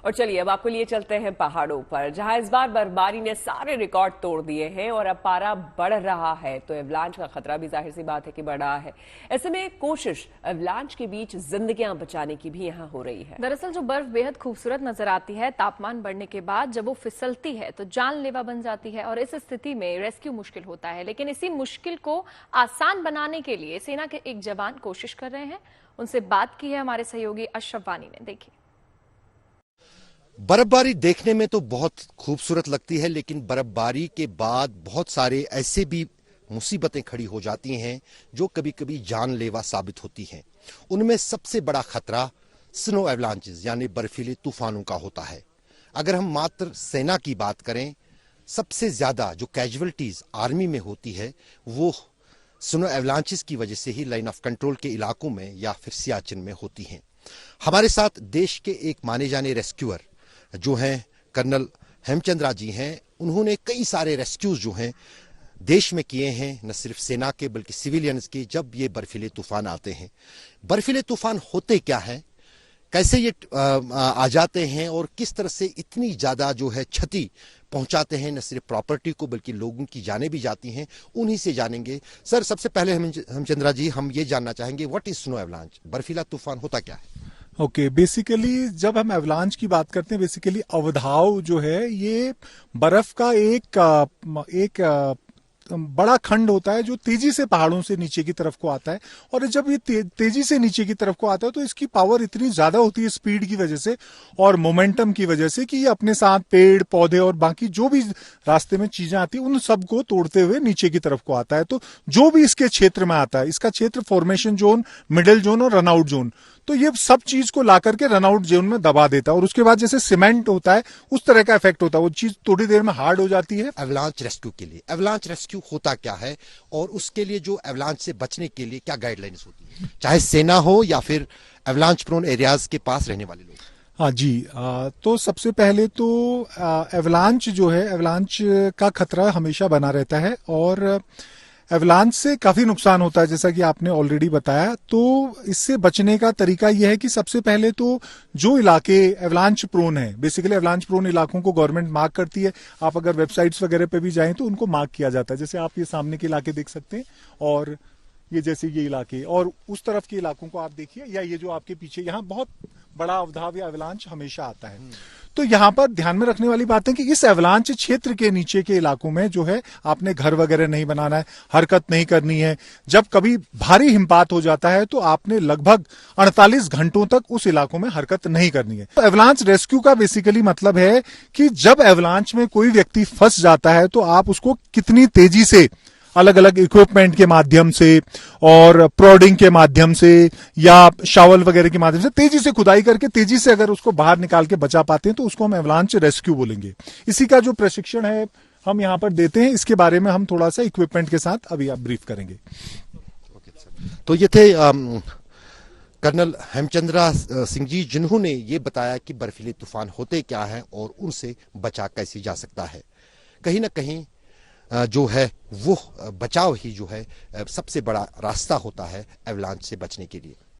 और चलिए अब आपको लिए चलते हैं पहाड़ों पर, जहां इस बार बर्फबारी ने सारे रिकॉर्ड तोड़ दिए हैं और अब पारा बढ़ रहा है तो एवलांच का खतरा भी जाहिर सी बात है कि बढ़ा है। ऐसे में कोशिश एवलांच के बीच जिंदगियां बचाने की भी यहां हो रही है। दरअसल जो बर्फ बेहद खूबसूरत नजर आती है, तापमान बढ़ने के बाद जब वो फिसलती है तो जानलेवा बन जाती है और इस स्थिति में रेस्क्यू मुश्किल होता है। लेकिन इसी मुश्किल को आसान बनाने के लिए सेना के एक जवान कोशिश कर रहे हैं। उनसे बात की है हमारे सहयोगी अशरफ वानी ने। देखिए, बर्फबारी देखने में तो बहुत खूबसूरत लगती है, लेकिन बर्फबारी के बाद बहुत सारे ऐसे भी मुसीबतें खड़ी हो जाती हैं जो कभी कभी जानलेवा साबित होती हैं। उनमें सबसे बड़ा खतरा स्नो एवलांचेस यानी बर्फीले तूफानों का होता है। अगर हम मात्र सेना की बात करें, सबसे ज्यादा जो कैजुअलिटीज आर्मी में होती है वो स्नो एवलांचेस की वजह से ही लाइन ऑफ कंट्रोल के इलाकों में या फिर सियाचिन में होती हैं। हमारे साथ देश के एक माने जाने रेस्क्यूअर जो हैं कर्नल हेमचंद्रा जी हैं। उन्होंने कई सारे रेस्क्यूज जो हैं देश में किए हैं, न सिर्फ सेना के बल्कि सिविलियंस के, जब ये बर्फीले तूफान आते हैं। बर्फीले तूफान होते क्या है, कैसे ये आ जाते हैं और किस तरह से इतनी ज्यादा जो है क्षति पहुंचाते हैं, न सिर्फ प्रॉपर्टी को बल्कि लोगों की जानें भी जाती हैं, उन्हीं से जानेंगे। सर, सबसे पहले हेमचंद्रा जी, हम ये जानना चाहेंगे व्हाट इज स्नो एवलांच, बर्फीला तूफान होता क्या है? बेसिकली जब हम एवलांच की बात करते हैं, बेसिकली अवधाव जो है ये बर्फ का एक बड़ा खंड होता है जो तेजी से पहाड़ों से नीचे की तरफ को आता है। और जब ये तेजी से नीचे की तरफ को आता है तो इसकी पावर इतनी ज्यादा होती है स्पीड की वजह से और मोमेंटम की वजह से कि ये अपने साथ पेड़ पौधे और बाकी जो भी रास्ते में चीजें आती है उन सबको तोड़ते हुए नीचे की तरफ को आता है। तो जो भी इसके क्षेत्र में आता है, इसका क्षेत्र फॉर्मेशन जोन, मिडिल जोन और रनआउट जोन, तो ये सब चीज को ला करके रनआउट जोन में दबा देता है और उसके बाद जैसे सीमेंट होता है उस तरह का इफेक्ट होता है, वो चीज थोड़ी देर में हार्ड हो जाती है। एवलांच रेस्क्यू के लिए, एवलांच रेस्क्यू होता क्या है और उसके लिए जो एवलांच से बचने के लिए क्या गाइडलाइंस होती है, चाहे सेना हो या फिर एवलांच प्रोन एरियाज के पास रहने वाले लोग? हाँ जी, तो सबसे पहले तो एवलांच जो है, एवलांच का खतरा हमेशा बना रहता है और एवलांच से काफी नुकसान होता है जैसा कि आपने ऑलरेडी बताया। तो इससे बचने का तरीका यह है कि सबसे पहले तो जो इलाके एवलांच प्रोन है, बेसिकली एवलांच प्रोन इलाकों को गवर्नमेंट मार्क करती है। आप अगर वेबसाइट्स वगैरह पे भी जाएं तो उनको मार्क किया जाता है। जैसे आप ये सामने के इलाके देख सकते हैं और ये जैसे ये इलाके और उस तरफ के इलाकों को आप देखिए, या ये जो आपके पीछे, यहाँ बहुत बड़ा अवधाव या एवलांच हमेशा आता है। तो यहाँ पर ध्यान में रखने वाली बात है कि इस एवलांच क्षेत्र के नीचे के इलाकों में जो है आपने घर वगैरह नहीं बनाना है, हरकत नहीं करनी है। जब कभी भारी हिमपात हो जाता है तो आपने लगभग 48 घंटों तक उस इलाकों में हरकत नहीं करनी है। तो एवलांच रेस्क्यू का बेसिकली मतलब है कि जब एवलांच में कोई व्यक्ति फंस जाता है तो आप उसको कितनी तेजी से अलग अलग इक्विपमेंट के माध्यम से और प्रोडिंग के माध्यम से या शावल वगैरह के माध्यम से तेजी से खुदाई करके तेजी से अगर उसको बाहर निकाल के बचा पाते हैं तो उसको हम एवलांच रेस्क्यू बोलेंगे। इसी का जो प्रशिक्षण है हम यहाँ पर देते हैं, इसके बारे में हम थोड़ा सा इक्विपमेंट के साथ अभी आप ब्रीफ करेंगे। तो ये थे कर्नल हेमचंद्रा सिंह जी, जिन्होंने ये बताया कि बर्फीले तूफान होते क्या है और उनसे बचा कैसे जा सकता है। कहीं ना कहीं जो है वो बचाव ही जो है सबसे बड़ा रास्ता होता है एवलांच से बचने के लिए।